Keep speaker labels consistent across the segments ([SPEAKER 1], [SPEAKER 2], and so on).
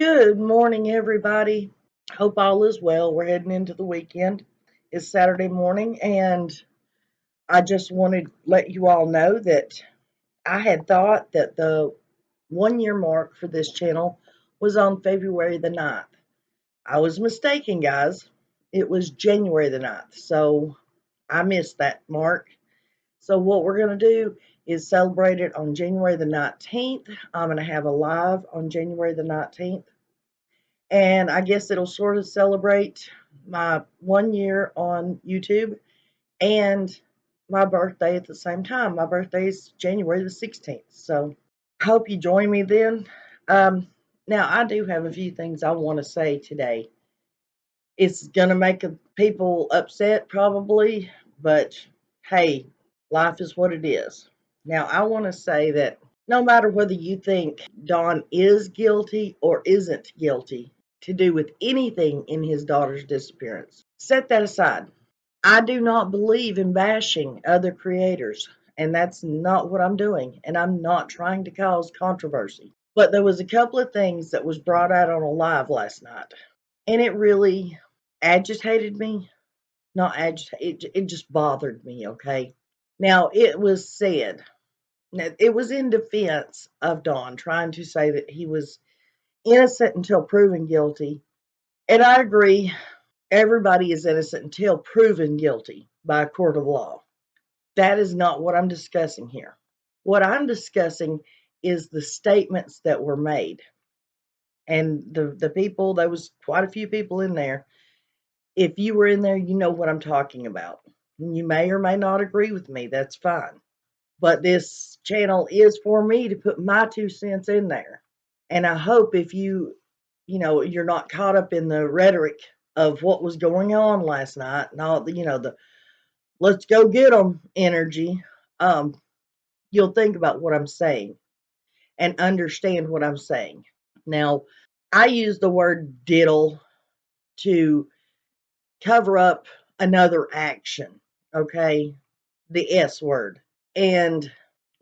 [SPEAKER 1] Good morning, everybody. Hope all is well. We're heading into the weekend. It's Saturday morning, and I just wanted to let you all know that I had thought that the 1 year mark for this channel was on February the 9th. I was mistaken, guys. It was January the 9th, so I missed that mark. So, what we're going to do is celebrate it on January the 19th. I'm going to have a live on January the 19th. And I guess it'll sort of celebrate my 1 year on YouTube and my birthday at the same time. My birthday is January the 16th. So hope you join me then. Now, I do have a few things I want to say today. It's going to make people upset probably, but hey, life is what it is. Now, I want to say that no matter whether you think Don is guilty or isn't guilty to do with anything in his daughter's disappearance, set that aside. I do not believe in bashing other creators, and that's not what I'm doing, and I'm not trying to cause controversy. But there was a couple of things that was brought out on a live last night, and it really agitated me. Not agitated, it just bothered me, okay? Now, it was said, it was in defense of Don, trying to say that he was innocent until proven guilty. And I agree, everybody is innocent until proven guilty by a court of law. That is not what I'm discussing here. What I'm discussing is the statements that were made. And the people, there was quite a few people in there. If you were in there, you know what I'm talking about. You may or may not agree with me. That's fine. But this channel is for me to put my 2 cents in there. And I hope if you're not caught up in the rhetoric of what was going on last night and all the let's go get them energy, you'll think about what I'm saying and understand what I'm saying. Now, I use the word diddle to cover up another action, okay? The S word. And,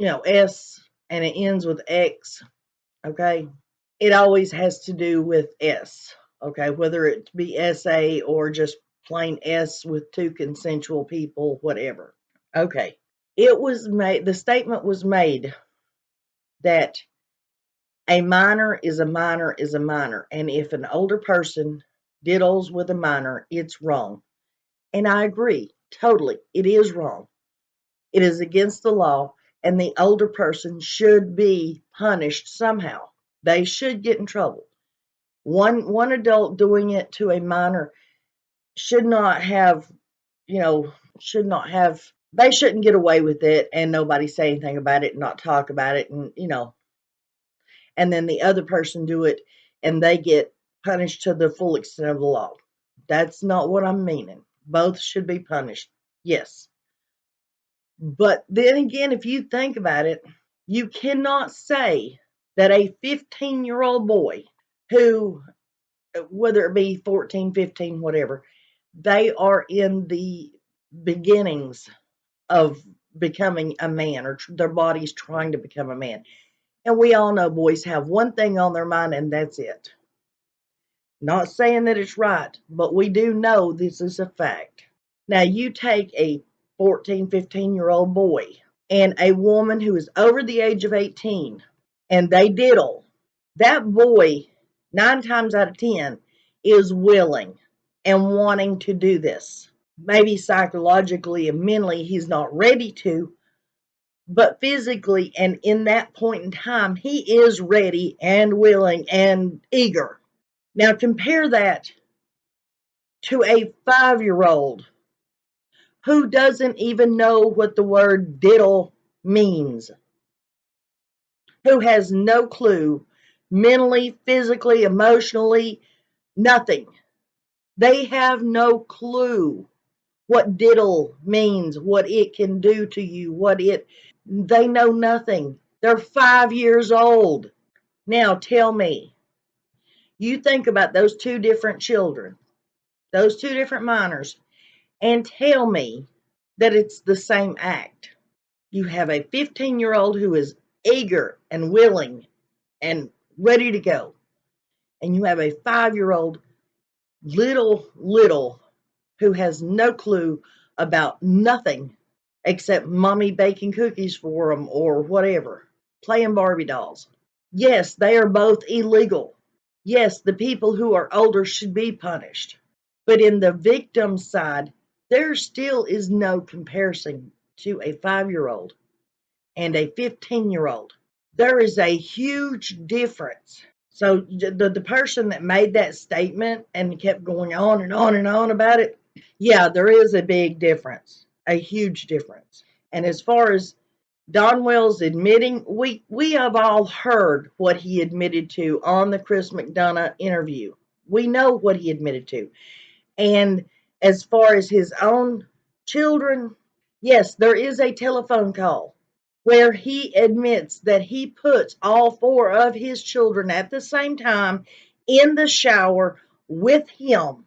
[SPEAKER 1] S and it ends with X, okay? It always has to do with S, okay? Whether it be SA or just plain S with two consensual people, whatever. Okay. The statement was made that a minor is a minor is a minor. And if an older person diddles with a minor, it's wrong. And I agree, totally. It is wrong. It is against the law, and the older person should be punished somehow. They should get in trouble. One adult doing it to a minor should not have, they shouldn't get away with it and nobody say anything about it and not talk about it and then the other person do it and they get punished to the full extent of the law. That's not what I'm meaning. Both should be punished. Yes. But then again, if you think about it, you cannot say that a 15-year-old boy who, whether it be 14, 15, whatever, they are in the beginnings of becoming a man, or their body's trying to become a man. And we all know boys have one thing on their mind, and that's it. Not saying that it's right, but we do know this is a fact. Now, you take a 14, 15-year-old boy and a woman who is over the age of 18, and they diddle. That boy, 9 times out of 10, is willing and wanting to do this. Maybe psychologically and mentally he's not ready to, but physically and in that point in time, he is ready and willing and eager. Now compare that to a 5-year-old who doesn't even know what the word diddle means, who has no clue mentally, physically, emotionally, nothing. They have no clue what diddle means, what it can do to you, they know nothing. They're 5 years old. Now tell me, you think about those two different children, those two different minors, and tell me that it's the same act. You have a 15-year-old who is eager and willing and ready to go. and you have a 5-year-old little who has no clue about nothing except mommy baking cookies for them or whatever, playing Barbie dolls. Yes, they are both illegal. Yes, the people who are older should be punished. But in the victim side, there still is no comparison to a 5-year-old and a 15-year-old. There is a huge difference. So the person that made that statement and kept going on and on and on about it, yeah, there is a big difference, a huge difference. And as far as Donwells admitting, we have all heard what he admitted to on the Chris McDonough interview. We know what he admitted to. And as far as his own children, yes, there is a telephone call where he admits that he puts all 4 of his children at the same time in the shower with him.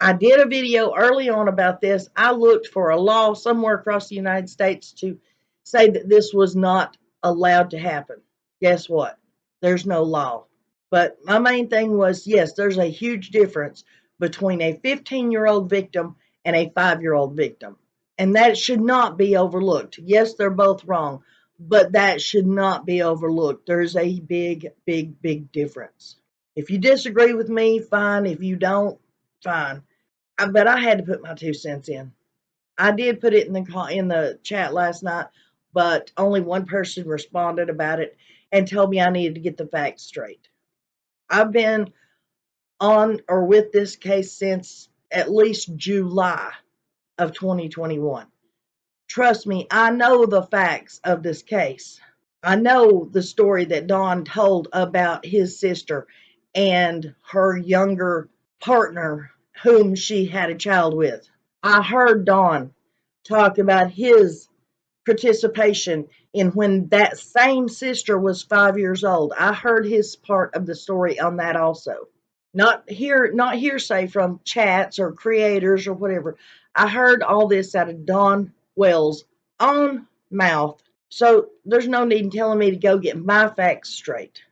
[SPEAKER 1] I did a video early on about this. I looked for a law somewhere across the United States to say that this was not allowed to happen. Guess what? There's no law. But my main thing was, yes, there's a huge difference between a 15-year-old victim and a 5-year-old victim. And that should not be overlooked. Yes, they're both wrong, but that should not be overlooked. There's a big, big, big difference. If you disagree with me, fine. If you don't, fine. But I had to put my 2 cents in. I did put it in the chat last night, but only one person responded about it and told me I needed to get the facts straight. I've been on or with this case since at least July of 2021. Trust me, I know the facts of this case. I know the story that Don told about his sister and her younger partner whom she had a child with. I heard Don talk about his participation in when that same sister was 5 years old. I heard his part of the story on that also. Not hearsay from chats or creators or whatever. I heard all this out of Don Wells' own mouth. So there's no need in telling me to go get my facts straight.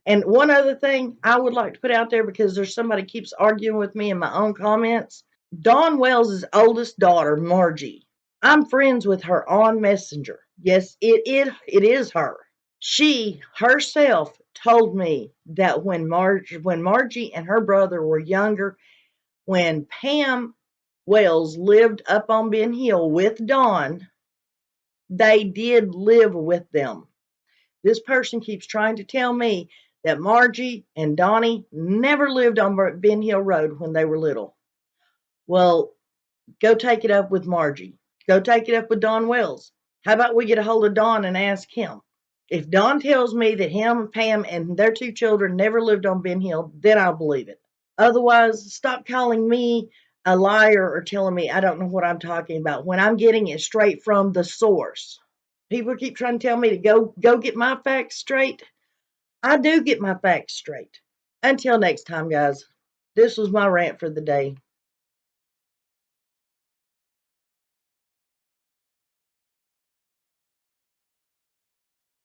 [SPEAKER 1] And one other thing I would like to put out there, because there's somebody keeps arguing with me in my own comments. Don Wells' oldest daughter, Margie. I'm friends with her on Messenger. Yes, it is her. She herself told me that when Margie and her brother were younger, when Pam Wells lived up on Ben Hill with Don, they did live with them. This person keeps trying to tell me that Margie and Donnie never lived on Ben Hill Road when they were little. Well, go take it up with Margie. Go take it up with Don Wells. How about we get a hold of Don and ask him? If Don tells me that him, Pam, and their 2 children never lived on Ben Hill, then I'll believe it. Otherwise, stop calling me a liar or telling me I don't know what I'm talking about when I'm getting it straight from the source. People keep trying to tell me to go get my facts straight. I do get my facts straight. Until next time, guys, this was my rant for the day.